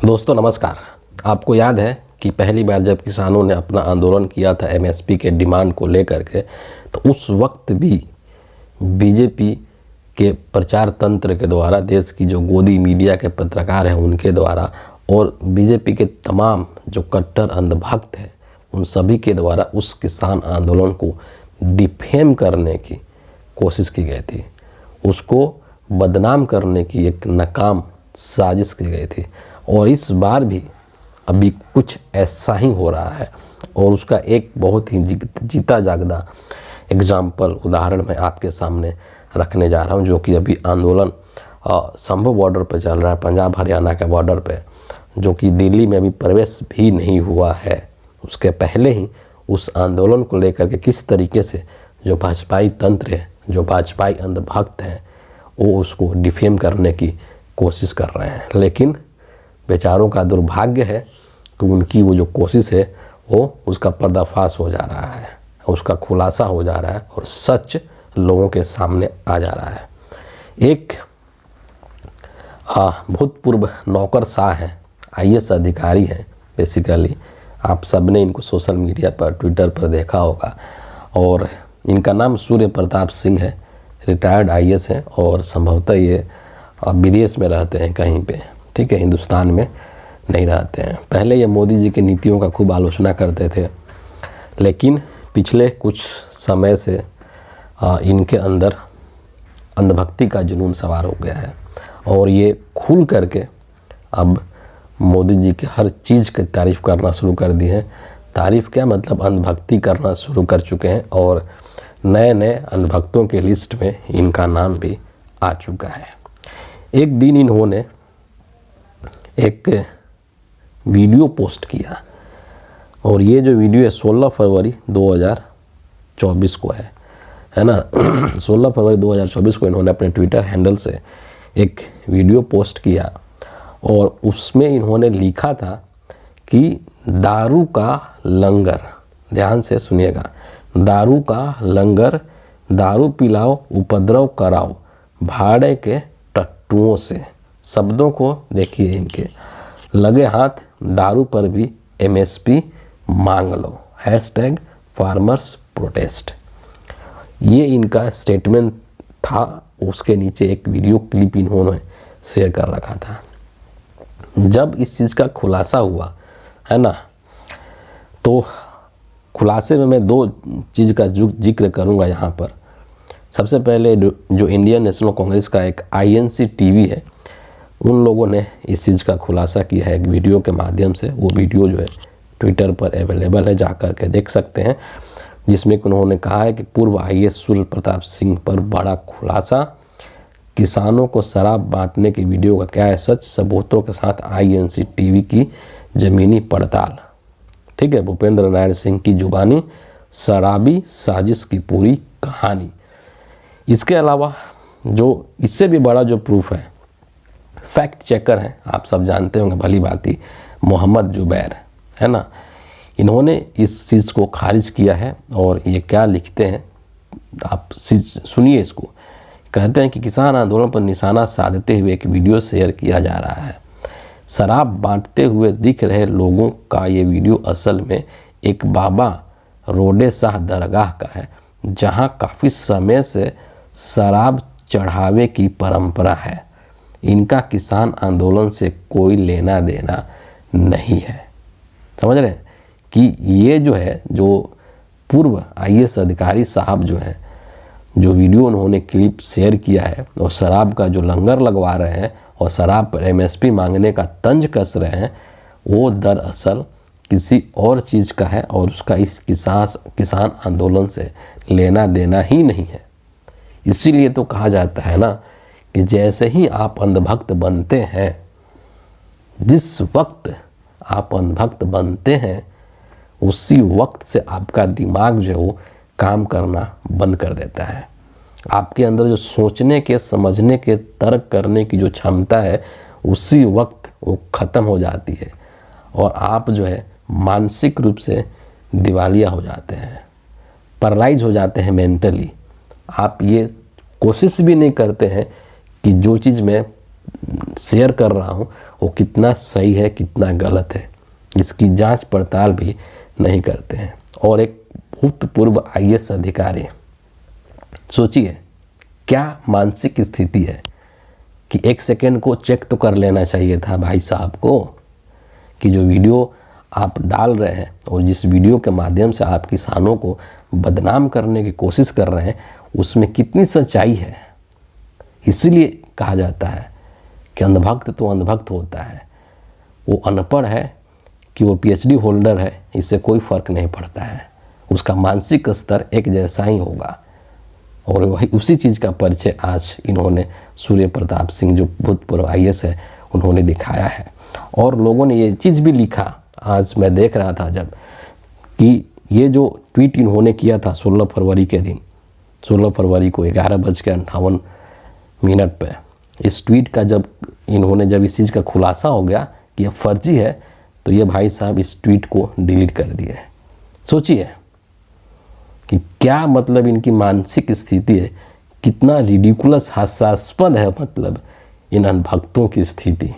दोस्तों नमस्कार। आपको याद है कि पहली बार जब किसानों ने अपना आंदोलन किया था एमएसपी के डिमांड को लेकर के, तो उस वक्त भी बीजेपी के प्रचार तंत्र के द्वारा, देश की जो गोदी मीडिया के पत्रकार हैं उनके द्वारा और बीजेपी के तमाम जो कट्टर अंधभक्त हैं उन सभी के द्वारा उस किसान आंदोलन को डिफेम करने की कोशिश की गई थी, उसको बदनाम करने की एक नाकाम साजिश की गई थी। और इस बार भी अभी कुछ ऐसा ही हो रहा है और उसका एक बहुत ही जीता जागदा एग्जाम्पल उदाहरण मैं आपके सामने रखने जा रहा हूं, जो कि अभी आंदोलन संभव बॉर्डर पर चल रहा है, पंजाब हरियाणा के बॉर्डर पे, जो कि दिल्ली में अभी प्रवेश भी नहीं हुआ है। उसके पहले ही उस आंदोलन को लेकर के किस तरीके से जो भाजपाई तंत्र है, जो भाजपाई अंधभक्त हैं, वो उसको डिफेम करने की कोशिश कर रहे हैं। लेकिन बेचारों का दुर्भाग्य है कि उनकी वो जो कोशिश है वो उसका पर्दाफाश हो जा रहा है, उसका खुलासा हो जा रहा है और सच लोगों के सामने आ जा रहा है। एक भूतपूर्व नौकरशाह हैं, आईएएस अधिकारी हैं बेसिकली, आप सब ने इनको सोशल मीडिया पर ट्विटर पर देखा होगा और इनका नाम सूर्य प्रताप सिंह है। रिटायर्ड आईएएस हैं और संभवतः ये विदेश में रहते हैं कहीं पे, ठीक है, हिंदुस्तान में नहीं रहते हैं। पहले ये मोदी जी की नीतियों का खूब आलोचना करते थे, लेकिन पिछले कुछ समय से इनके अंदर अंधभक्ति का जुनून सवार हो गया है और ये खुल करके अब मोदी जी की हर चीज़ की तारीफ़ करना शुरू कर दी है। तारीफ़ क्या, मतलब अंधभक्ति करना शुरू कर चुके हैं और नए नए अंधभक्तों के लिस्ट में इनका नाम भी आ चुका है। एक दिन इन्होंने एक वीडियो पोस्ट किया और ये जो वीडियो है 16 फरवरी 2024 को है ना 16 फरवरी 2024 को इन्होंने अपने ट्विटर हैंडल से एक वीडियो पोस्ट किया और उसमें इन्होंने लिखा था कि दारू का लंगर, ध्यान से सुनिएगा, दारू का लंगर, दारू पिलाओ उपद्रव कराओ भाड़े के टट्टुओं से। शब्दों को देखिए इनके, लगे हाथ दारू पर भी एमएसपी मांग लो, हैशटैग फार्मर्स प्रोटेस्ट। ये इनका स्टेटमेंट था। उसके नीचे एक वीडियो क्लिप इन्होंने शेयर कर रखा था। जब इस चीज़ का खुलासा हुआ है ना, तो खुलासे में मैं दो चीज़ का जिक्र करूंगा यहाँ पर। सबसे पहले जो इंडियन नेशनल कांग्रेस का एक आईएनसी टीवी है, उन लोगों ने इस चीज़ का खुलासा किया है एक वीडियो के माध्यम से। वो वीडियो जो है ट्विटर पर अवेलेबल है, जा कर के देख सकते हैं, जिसमें उन्होंने कहा है कि पूर्व आईएएस सूर्य प्रताप सिंह पर बड़ा खुलासा, किसानों को शराब बांटने की वीडियो का क्या है सच, सबूतों के साथ आईएनसी टीवी की ज़मीनी पड़ताल। ठीक है, भूपेंद्र नारायण सिंह की जुबानी, शराबी साजिश की पूरी कहानी। इसके अलावा जो इससे भी बड़ा जो प्रूफ है, फैक्ट चेकर हैं, आप सब जानते होंगे भली भांति, मोहम्मद जुबैर, है ना, इन्होंने इस चीज़ को खारिज किया है और ये क्या लिखते हैं आप सुनिए इसको। कहते हैं कि किसान आंदोलन पर निशाना साधते हुए एक वीडियो शेयर किया जा रहा है। शराब बांटते हुए दिख रहे लोगों का ये वीडियो असल में एक बाबा रोडे शाह दरगाह का है, जहां काफ़ी समय से शराब चढ़ावे की परंपरा है। इनका किसान आंदोलन से कोई लेना देना नहीं है। समझ रहे हैं कि ये जो है, जो पूर्व आईएएस अधिकारी साहब जो है, जो वीडियो उन्होंने क्लिप शेयर किया है और शराब का जो लंगर लगवा रहे हैं और शराब पर एमएसपी मांगने का तंज कस रहे हैं, वो दरअसल किसी और चीज़ का है और उसका इस किसान आंदोलन से लेना देना ही नहीं है। इसीलिए तो कहा जाता है ना कि जैसे ही आप अंधभक्त बनते हैं, जिस वक्त आप अंधभक्त बनते हैं, उसी वक्त से आपका दिमाग जो है वो काम करना बंद कर देता है। आपके अंदर जो सोचने के, समझने के, तर्क करने की जो क्षमता है, उसी वक्त वो ख़त्म हो जाती है और आप जो है मानसिक रूप से दिवालिया हो जाते हैं, पैरालाइज हो जाते हैं मेंटली। आप ये कोशिश भी नहीं करते हैं कि जो चीज़ मैं शेयर कर रहा हूँ वो कितना सही है कितना गलत है, इसकी जांच पड़ताल भी नहीं करते हैं। और एक भूतपूर्व आईएएस अधिकारी, सोचिए क्या मानसिक स्थिति है कि एक सेकेंड को चेक तो कर लेना चाहिए था भाई साहब को कि जो वीडियो आप डाल रहे हैं और जिस वीडियो के माध्यम से आप किसानों को बदनाम करने की कोशिश कर रहे हैं उसमें कितनी सच्चाई है। इसीलिए कहा जाता है कि अंधभक्त तो अंधभक्त होता है, वो अनपढ़ है कि वो पीएचडी होल्डर है, इससे कोई फर्क नहीं पड़ता है, उसका मानसिक स्तर एक जैसा ही होगा। और वही उसी चीज़ का परिचय आज इन्होंने सूर्य प्रताप सिंह जो भूतपूर्व आईएएस है उन्होंने दिखाया है। और लोगों ने ये चीज़ भी लिखा, आज मैं देख रहा था जब, कि ये जो ट्वीट इन्होंने किया था 16 फरवरी के दिन, 16 फरवरी को 11:58 पे, इस ट्वीट का जब इस चीज़ का खुलासा हो गया कि यह फर्जी है तो ये भाई साहब इस ट्वीट को डिलीट कर दिए। सोचिए कि क्या मतलब इनकी मानसिक स्थिति है, कितना रिडिकुलस हास्यास्पद है मतलब इन अनभक्तों की स्थिति।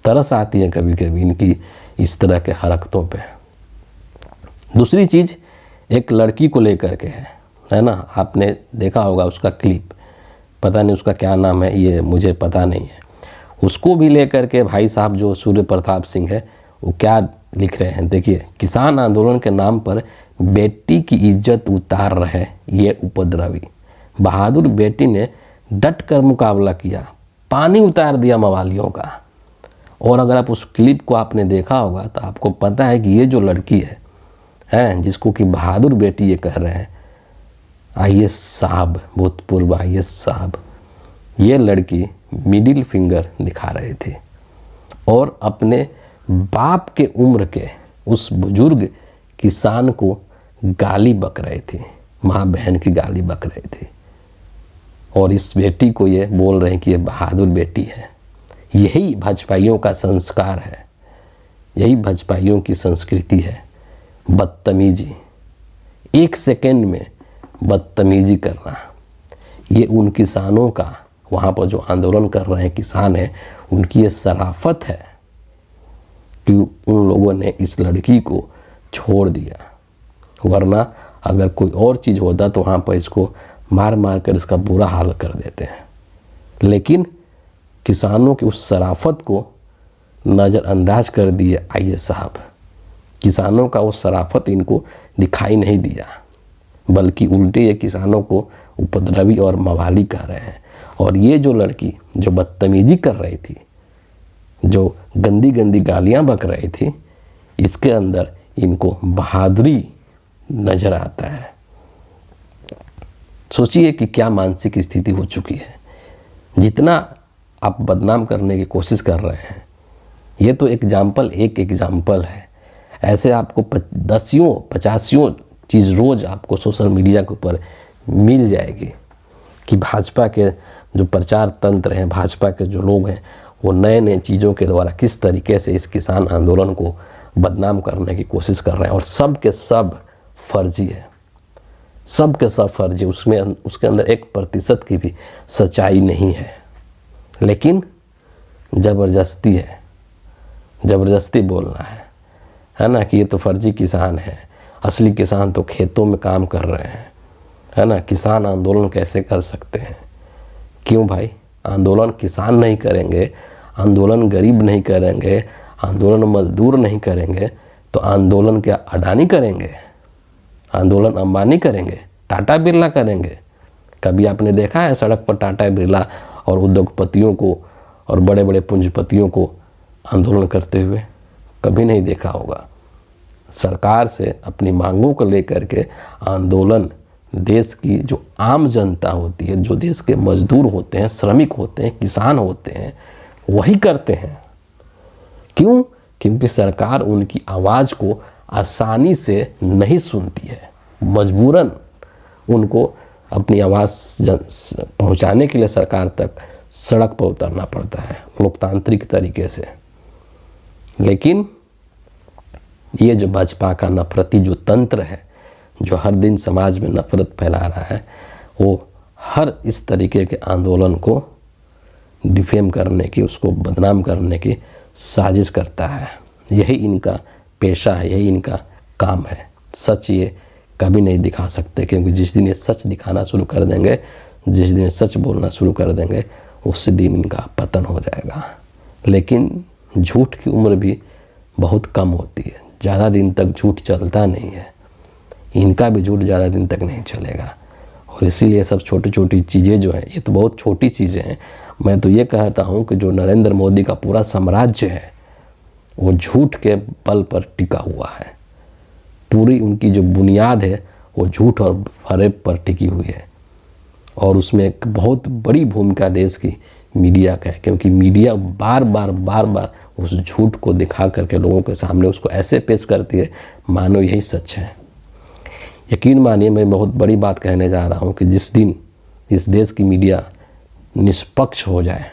तरस आती है कभी कभी इनकी इस तरह के हरकतों पे। दूसरी चीज़ एक लड़की को लेकर के है ना, आपने देखा होगा उसका क्लिप, पता नहीं उसका क्या नाम है, ये मुझे पता नहीं है। उसको भी लेकर के भाई साहब जो सूर्य प्रताप सिंह है वो क्या लिख रहे हैं, देखिए, किसान आंदोलन के नाम पर बेटी की इज्जत उतार रहे ये उपद्रवी, बहादुर बेटी ने डट कर मुकाबला किया, पानी उतार दिया मवालियों का। और अगर आप उस क्लिप को आपने देखा होगा तो आपको पता है कि ये जो लड़की है जिसको कि बहादुर बेटी ये कह रहे हैं, आईएएस साहब, भूतपूर्व आईएएस साहब, ये लड़की मिडिल फिंगर दिखा रहे थे और अपने बाप के उम्र के उस बुजुर्ग किसान को गाली बक रहे थे, माँ बहन की गाली बक रहे थे। और इस बेटी को ये बोल रहे हैं कि ये बहादुर बेटी है। यही भाजपाइयों का संस्कार है, यही भाजपाइयों की संस्कृति है, बदतमीजी, एक सेकेंड में बदतमीजी करना। ये उन किसानों का, वहाँ पर जो आंदोलन कर रहे हैं किसान हैं, उनकी ये शराफत है कि उन लोगों ने इस लड़की को छोड़ दिया, वरना अगर कोई और चीज़ होता तो वहाँ पर इसको मार मार कर इसका बुरा हाल कर देते हैं। लेकिन किसानों की उस शराफत को नज़रअंदाज कर दिए आईएएस साहब। किसानों का वो शराफत इनको दिखाई नहीं दिया, बल्कि उल्टे ये किसानों को उपद्रवी और मवाली कह रहे हैं। और ये जो लड़की जो बदतमीजी कर रही थी, जो गंदी गंदी गालियाँ बक रही थी, इसके अंदर इनको बहादुरी नज़र आता है। सोचिए कि क्या मानसिक स्थिति हो चुकी है। जितना आप बदनाम करने की कोशिश कर रहे हैं, ये तो एक एग्जाम्पल है। ऐसे आपको 50 चीज़ रोज़ आपको सोशल मीडिया के ऊपर मिल जाएगी कि भाजपा के जो प्रचार तंत्र हैं, भाजपा के जो लोग हैं, वो नए नए चीज़ों के द्वारा किस तरीके से इस किसान आंदोलन को बदनाम करने की कोशिश कर रहे हैं। और सब के सब फर्जी है, सब के सब फर्जी, उसके अंदर 1% की भी सच्चाई नहीं है। लेकिन ज़बरदस्ती है, ज़बरदस्ती बोलना है ना, कि ये तो फर्जी किसान है, असली किसान तो खेतों में काम कर रहे हैं, है ना। किसान आंदोलन कैसे कर सकते हैं? क्यों भाई? आंदोलन किसान नहीं करेंगे, आंदोलन गरीब नहीं करेंगे, आंदोलन मजदूर नहीं करेंगे, तो आंदोलन क्या अडानी करेंगे? आंदोलन अंबानी करेंगे? टाटा बिरला करेंगे? कभी आपने देखा है सड़क पर टाटा बिरला और उद्योगपतियों को और बड़े बड़े पूंजीपतियों को आंदोलन करते हुए? कभी नहीं देखा होगा। सरकार से अपनी मांगों को लेकर के आंदोलन देश की जो आम जनता होती है, जो देश के मजदूर होते हैं, श्रमिक होते हैं, किसान होते हैं, वही करते हैं। क्यों? क्योंकि सरकार उनकी आवाज़ को आसानी से नहीं सुनती है, मजबूरन उनको अपनी आवाज़ पहुंचाने के लिए सरकार तक सड़क पर उतरना पड़ता है लोकतांत्रिक तरीके से। लेकिन ये जो भाजपा का नफरती जो तंत्र है, जो हर दिन समाज में नफरत फैला रहा है, वो हर इस तरीके के आंदोलन को डिफेम करने की, उसको बदनाम करने की साजिश करता है। यही इनका पेशा है, यही इनका काम है। सच ये कभी नहीं दिखा सकते, क्योंकि जिस दिन ये सच दिखाना शुरू कर देंगे, जिस दिन ये सच बोलना शुरू कर देंगे, उसी दिन इनका पतन हो जाएगा। लेकिन झूठ की उम्र भी बहुत कम होती है, ज़्यादा दिन तक झूठ चलता नहीं है। इनका भी झूठ ज़्यादा दिन तक नहीं चलेगा। और इसीलिए सब छोटी छोटी चीज़ें जो हैं, ये तो बहुत छोटी चीज़ें हैं। मैं तो ये कहता हूँ कि जो नरेंद्र मोदी का पूरा साम्राज्य है वो झूठ के बल पर टिका हुआ है। पूरी उनकी जो बुनियाद है वो झूठ और फरेब पर टिकी हुई है। और उसमें एक बहुत बड़ी भूमिका देश की मीडिया का है, क्योंकि मीडिया बार बार उस झूठ को दिखा करके लोगों के सामने उसको ऐसे पेश करती है मानो यही सच है। यकीन मानिए, मैं बहुत बड़ी बात कहने जा रहा हूँ कि जिस दिन इस देश की मीडिया निष्पक्ष हो जाए,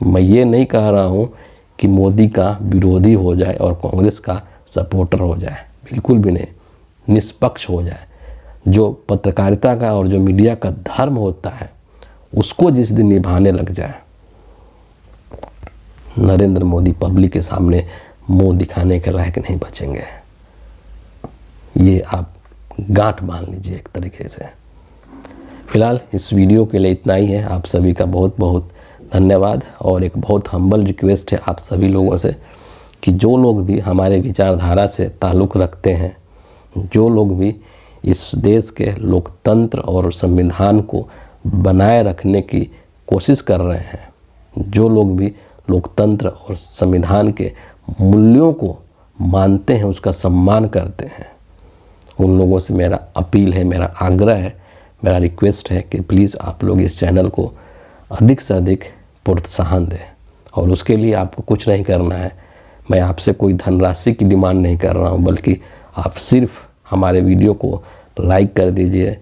मैं ये नहीं कह रहा हूँ कि मोदी का विरोधी हो जाए और कांग्रेस का सपोर्टर हो जाए, बिल्कुल भी नहीं, निष्पक्ष हो जाए। जो पत्रकारिता का और जो मीडिया का धर्म होता है उसको जिस दिन निभाने लग जाए, नरेंद्र मोदी पब्लिक के सामने मुंह दिखाने के लायक नहीं बचेंगे। ये आप गांठ बांध लीजिए एक तरीके से। फिलहाल इस वीडियो के लिए इतना ही है। आप सभी का बहुत बहुत धन्यवाद। और एक बहुत हम्बल रिक्वेस्ट है आप सभी लोगों से कि जो लोग भी हमारे विचारधारा से ताल्लुक़ रखते हैं, जो लोग भी इस देश के लोकतंत्र और संविधान को बनाए रखने की कोशिश कर रहे हैं, जो लोग भी लोकतंत्र और संविधान के मूल्यों को मानते हैं, उसका सम्मान करते हैं, उन लोगों से मेरा अपील है, मेरा आग्रह है, मेरा रिक्वेस्ट है कि प्लीज़ आप लोग इस चैनल को अधिक से अधिक प्रोत्साहन दें। और उसके लिए आपको कुछ नहीं करना है। मैं आपसे कोई धनराशि की डिमांड नहीं कर रहा हूँ, बल्कि आप सिर्फ हमारे वीडियो को लाइक कर दीजिए,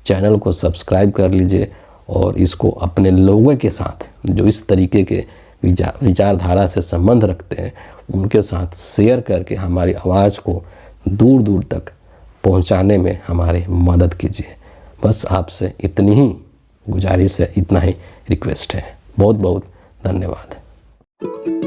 चैनल को सब्सक्राइब कर लीजिए और इसको अपने लोगों के साथ जो इस तरीके के विचारधारा से संबंध रखते हैं उनके साथ शेयर करके हमारी आवाज़ को दूर दूर तक पहुंचाने में हमारी मदद कीजिए। बस आपसे इतनी ही गुजारिश है, इतना ही रिक्वेस्ट है। बहुत बहुत धन्यवाद।